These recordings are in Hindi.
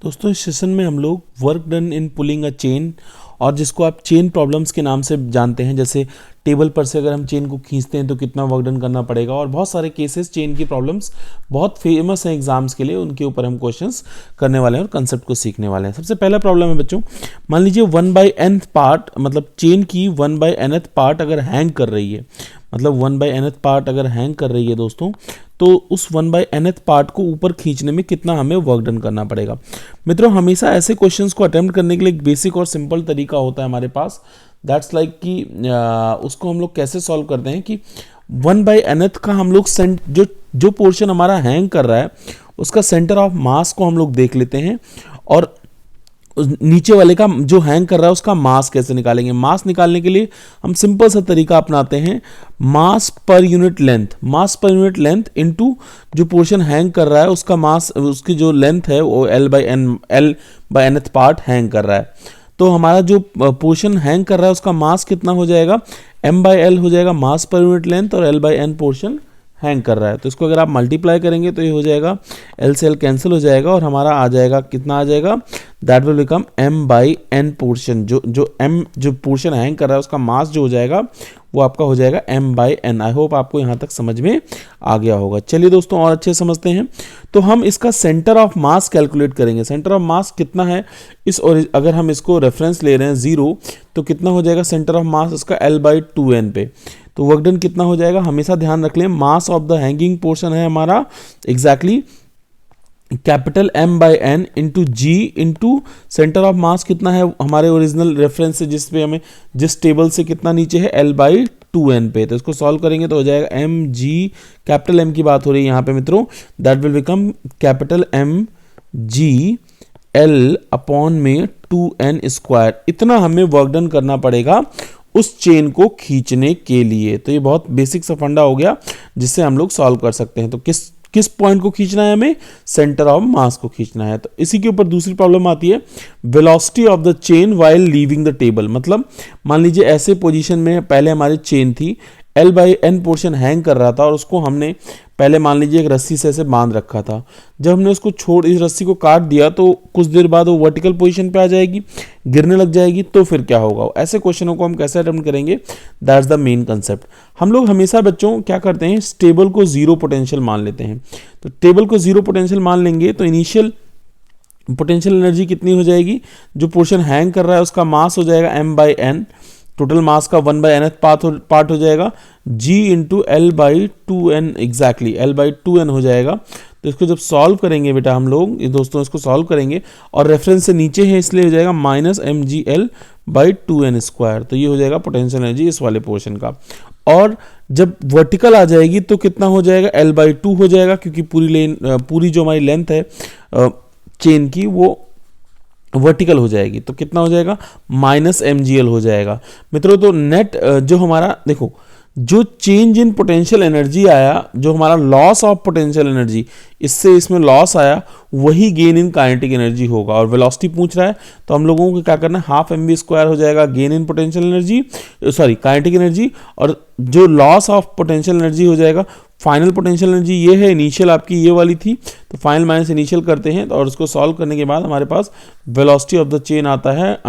दोस्तों इस सेशन में हम लोग work done in pulling a chain और जिसको आप चेन प्रॉब्लम्स के नाम से जानते हैं, जैसे टेबल पर से अगर हम चेन को खींचते हैं तो कितना वर्क डन करना पड़ेगा, और बहुत सारे केसेस चेन की प्रॉब्लम्स बहुत फेमस हैं एग्जाम्स के लिए, उनके ऊपर हम क्वेश्चंस करने वाले हैं और कंसेप्ट को सीखने वाले हैं। सबसे पहला प्रॉब्लम है बच्चों, मान लीजिए 1/nth पार्ट, मतलब चेन की 1/nth पार्ट अगर हैंग कर रही है, मतलब 1/nth पार्ट अगर हैंग कर रही है दोस्तों, तो उस 1/nth पार्ट को ऊपर खींचने में कितना हमें वर्क डन करना पड़ेगा। मित्रों हमेशा ऐसे क्वेश्चंस को अटेम्प्ट करने के लिए एक बेसिक और सिंपल तरीका होता है हमारे पास, दैट्स लाइक कि उसको हम लोग कैसे सॉल्व करते हैं कि 1/nth का हम लोग जो पोर्शन हमारा हैंग कर रहा है उसका सेंटर ऑफ मास को हम लोग देख लेते हैं, और नीचे वाले का जो हैंग कर रहा है उसका मास कैसे निकालेंगे। मास निकालने के लिए हम सिंपल सा तरीका अपनाते हैं, मास पर यूनिट लेंथ इनटू जो पोर्शन हैंग कर रहा है उसका मास, उसकी जो लेंथ है वो L/nth पार्ट हैंग कर रहा है, तो हमारा जो पोर्शन हैंग कर रहा है उसका मास कितना हो जाएगा, M/L हो जाएगा मास पर यूनिट लेंथ, और L/n पोर्शन हैंग कर रहा है। तो इसको अगर आप मल्टीप्लाई करेंगे तो ये हो जाएगा, L से L कैंसिल हो जाएगा और हमारा आ जाएगा, कितना आ जाएगा, that will become M/n portion, जो पोर्शन हैंग कर रहा है उसका मास जो हो जाएगा वो आपका हो जाएगा M/n। आई होप आपको यहाँ तक समझ में आ गया होगा। चलिए दोस्तों और अच्छे समझते हैं, तो हम इसका सेंटर ऑफ मास कैलकुलेट करेंगे। सेंटर ऑफ मास कितना है इस, और अगर हम इसको रेफरेंस ले रहे हैं 0, तो कितना हो जाएगा सेंटर ऑफ मास इसका L/2n पे, तो वर्क डन कितना हो जाएगा, हमेशा ध्यान रख लें mass of the hanging portion है हमारा exactly capital M/n into G into centre of mass कितना है हमारे ओरिजिनल रेफरेंस से, जिस पे हमें जिस टेबल से कितना नीचे है L/2n पे, तो इसको सॉल्व करेंगे तो हो जाएगा mg, कैपिटल M की बात हो रही है यहाँ पे मित्रों, that will become capital mg L upon में 2n²। इतना हमें वर्क डन करना पड़ेगा उस चेन को खींचने के लिए। तो ये बहुत बेसिक सा फंडा हो गया जिससे हम लोग सॉल्व कर सकते हैं। तो किस पॉइंट को खींचना है, हमें सेंटर ऑफ मास को खींचना है। तो इसी के ऊपर दूसरी प्रॉब्लम आती है, velocity of the chain while leaving the table. मतलब मान लीजिए ऐसे पोजीशन में पहले हमारी चेन थी, L/n पोर्शन हैंग कर रहा था और उसको हमने पहले मान लीजिए एक रस्सी से ऐसे बांध रखा था। जब हमने उसको इस रस्सी को काट दिया तो कुछ देर बाद वो वर्टिकल पोजीशन पे आ जाएगी, गिरने लग जाएगी, तो फिर क्या होगा। ऐसे क्वेश्चनों को हम कैसे अटेम्प्ट करेंगे, दैट्स द मेन कंसेप्ट। हम लोग हमेशा बच्चों क्या करते हैं, इस टेबल को 0 पोटेंशियल मान लेते हैं। तो टेबल को 0 पोटेंशियल मान लेंगे तो इनिशियल पोटेंशियल एनर्जी कितनी हो जाएगी, जो पोर्शन हैंग कर रहा है उसका मास हो जाएगा M/n, टोटल मास का 1/nth पार्ट हो जाएगा g into L/2n, exactly L/2n हो जाएगा। तो इसको जब सॉल्व करेंगे बेटा हम लोग दोस्तों, इसको सॉल्व करेंगे और रेफरेंस से नीचे है इसलिए हो जाएगा -mgL/2n²। तो ये हो जाएगा पोटेंशियल एनर्जी इस वाले पोर्शन का। और जब वर्टिकल आ जाएगी तो कितना हो जाएगा, L/2 हो जाएगा, क्योंकि पूरी जो हमारी लेंथ है चेन की वो वर्टिकल हो जाएगी, तो कितना हो जाएगा, -mgl हो जाएगा मित्रों। तो नेट जो हमारा देखो, जो चेंज इन पोटेंशियल एनर्जी आया, जो हमारा लॉस ऑफ पोटेंशियल एनर्जी, इससे इसमें लॉस आया, वही गेन इन काइनेटिक एनर्जी होगा। और वेलोसिटी पूछ रहा है तो हम लोगों को क्या करना है, ½ mv² हो जाएगा gain in potential energy, sorry kinetic energy, और जो लॉस ऑफ पोटेंशियल एनर्जी हो जाएगा, फाइनल पोटेंशियल एनर्जी ये है, इनिशियल आपकी ये वाली थी, तो फाइनल माइनस इनिशियल करते हैं, और उसको सॉल्व करने के बाद हमारे पास वेलोसिटी ऑफ द चेन आता है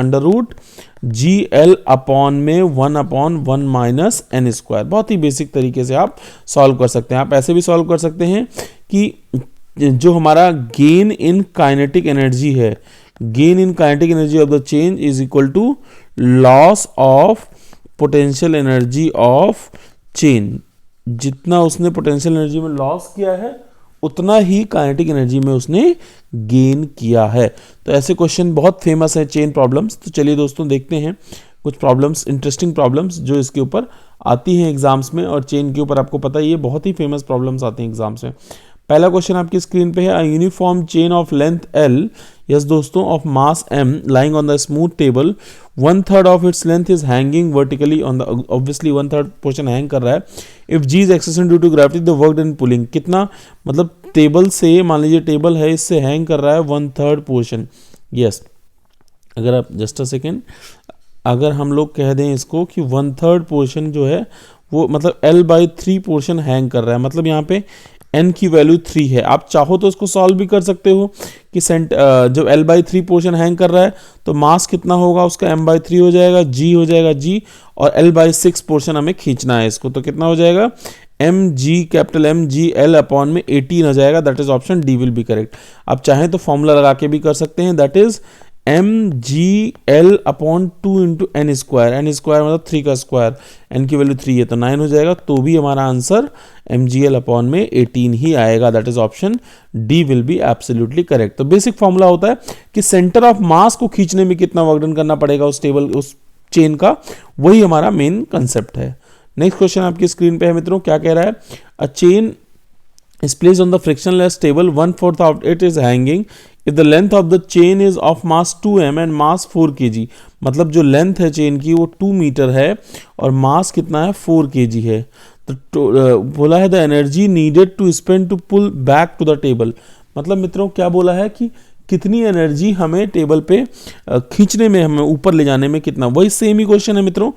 √GL अपॉन में 1/1 - n²। बहुत ही बेसिक तरीके से आप सॉल्व कर सकते हैं। आप ऐसे भी सॉल्व कर सकते हैं कि जो हमारा गेन इन काइनेटिक एनर्जी है, gain in kinetic energy of the chain is equal to loss of potential energy of chain. जितना उसने पोटेंशियल एनर्जी में लॉस किया है उतना ही काइनेटिक एनर्जी में उसने गेन किया है। तो ऐसे क्वेश्चन बहुत फेमस है चेन प्रॉब्लम्स। तो चलिए दोस्तों देखते हैं कुछ प्रॉब्लम्स, इंटरेस्टिंग प्रॉब्लम्स जो इसके ऊपर आती हैं एग्जाम्स में, और चेन के ऊपर आपको पता ही है बहुत ही फेमस प्रॉब्लम्स आती हैं एग्जाम्स में। पहला क्वेश्चन आपकी स्क्रीन पे है, a uniform chain of length L, yes दोस्तों, of mass M lying on the smooth table, 1/3 of its length is hanging vertically on the, obviously 1/3 portion hang कर रहा है। If G is accession due to gravity, the work done pulling, कितना, मतलब टेबल से, मान लीजिए टेबल है, इससे हैंग कर रहा है 1/3 पोर्शन। यस, अगर आप जस्ट अ सेकेंड, अगर हम लोग कह दें इसको कि 1/3 पोर्शन जो है वो मतलब L/3 पोर्शन हैंग कर रहा है, मतलब यहाँ पे n की वैल्यू 3 है। आप चाहो तो उसको सॉल्व भी कर सकते हो कि जब l/3 पोर्शन हैंग कर रहा है तो मास कितना होगा उसका, m/3 हो जाएगा, g हो जाएगा g, और l/6 पोर्शन हमें खींचना है इसको, तो कितना हो जाएगा mg, capital mg l upon में 18 हो जाएगा। That is option D will be correct. आप चाहें तो फॉर्मूला लगा के भी कर सकते हैं, that is mg l upon 2 into n square, n square मतलब 3 का स्क्वायर, n की वैल्यू 3 है तो 9 हो जाएगा, तो भी हमारा आंसर mgl अपॉन में 18 ही आएगा। That is option D will be absolutely correct. तो बेसिक फॉर्मूला होता है कि सेंटर ऑफ मास को खींचने में कितना वर्क डन करना पड़ेगा उस चेन का, वही हमारा मेन कंसेप्ट है। नेक्स्ट क्वेश्चन आपकी स्क्रीन पे है मित्रों, क्या कह रहा है, a chain is placed on the frictionless table, 1/4 of it is hanging if the length of the chain is of mass 2m and mass 4 kg। मतलब जो लेंथ है चेन की वो 2 मीटर है और मास कितना है 4 kg है। तो बोला है the energy needed to spend to pull back to the table. मतलब मित्रों क्या बोला है कि कितनी एनर्जी हमें टेबल पे खींचने में, हमें ऊपर ले जाने में कितना, वही सेम ही क्वेश्चन है मित्रों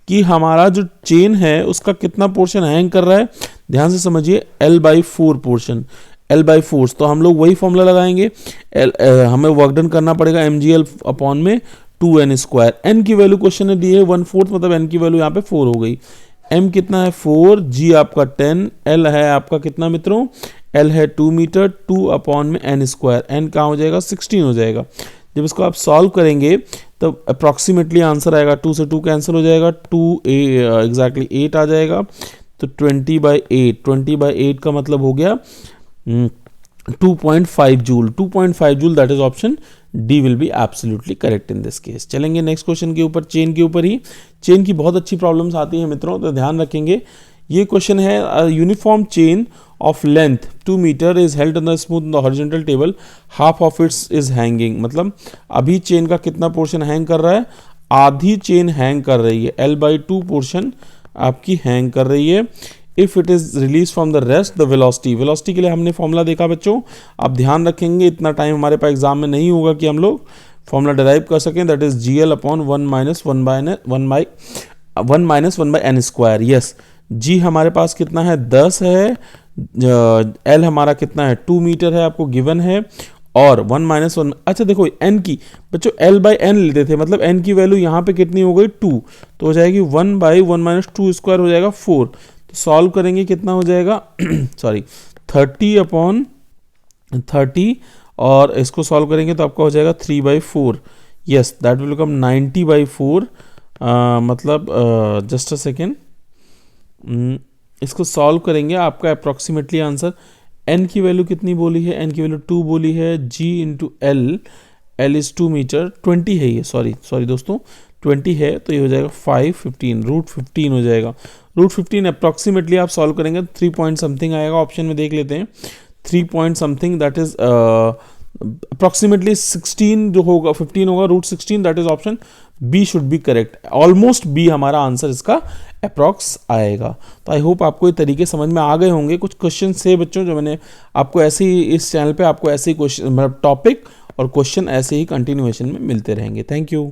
कि हमारा जो चेन है उसका कितना पोर्शन हैंग कर रहा है। ध्यान से समझिए, l/4 पोर्शन, l/4, तो हम लोग वही फॉर्मूला लगाएंगे, हमें वर्क डन करना पड़ेगा mgl अपॉन में 2n स्क्वायर। n की वैल्यू क्वेश्चन ने दी है 1/4, मतलब n की वैल्यू यहाँ पे 4 हो गई। m कितना है 4, g आपका 10, l है आपका कितना मित्रों, l है 2 मीटर, 2 अपॉन में n स्क्वायर, n कहाँ हो जाएगा 16 हो जाएगा। जब इसको आप सॉल्व करेंगे तो अप्रॉक्सीमेटली आंसर आएगा, 2 से 2 कैंसिल हो जाएगा, 2 एग्जैक्टली 8 आ जाएगा, तो 20/8, 20/8 का मतलब हो गया 2.5 joule, 2.5 joule. That is option D will be absolutely correct in this case. चलेंगे नेक्स्ट क्वेश्चन के ऊपर, चेन के ऊपर ही। चेन की बहुत अच्छी प्रॉब्लम्स आती हैं मित्रों, तो ध्यान रखेंगे। ये क्वेश्चन है, uniform chain of length 2 meter is held on the smooth on the horizontal table, half of its is hanging। मतलब अभी चेन का कितना पोर्शन हैंग कर रहा है, आधी चेन हैंग कर रही है, l/2 पोर्शन आपकी हैंग कर रही है। If it is release from the rest the velocity, velocity के लिए हमने फॉर्मूला देखा बच्चों, आप ध्यान रखेंगे, इतना टाइम हमारे पास एग्जाम में नहीं होगा कि हम लोग फॉर्मूला डिराइव कर सकें, that is gl upon 1 - 1/n square. Yes, g हमारे पास कितना है 10 है, l हमारा कितना है 2 मीटर है, आपको गिवन है, और 1 - 1। अच्छा देखो n की बच्चों l/n लेते थे, मतलब n की वैल्यू यहाँ पे कितनी हो गई 2, तो हो जाएगी 1/1 - 2 स्क्वायर हो जाएगा 4। तो सॉल्व करेंगे कितना हो जाएगा सॉरी 30/30, और इसको सॉल्व करेंगे तो आपका हो जाएगा 3/4। Yes, that will become 90/4। मतलब जस्ट अ सेकेंड, इसको सॉल्व करेंगे, आपका अप्रॉक्सीमेटली आंसर, n की वैल्यू कितनी बोली है, n की वैल्यू 2 बोली है, g into l is 2 metre, 20 है ये, सॉरी दोस्तों 20 है, तो ये हो जाएगा 515, √15 हो जाएगा। √15 अप्रॉक्सीमेटली आप सॉल्व करेंगे 3 पॉइंट समथिंग आएगा। ऑप्शन में देख लेते हैं, 3 point something, that is approximately 16 जो होगा 15 होगा, √16, that is option B should be correct. Almost B हमारा आंसर इसका अप्रॉक्स आएगा। तो आई होप आपको ये तरीके समझ में आ गए होंगे। कुछ क्वेश्चन से बच्चों जो मैंने आपको ऐसे ही इस चैनल पे आपको ऐसे ही क्वेश्चन, मतलब टॉपिक और क्वेश्चन ऐसे ही कंटिन्यूएशन में मिलते रहेंगे। Thank you.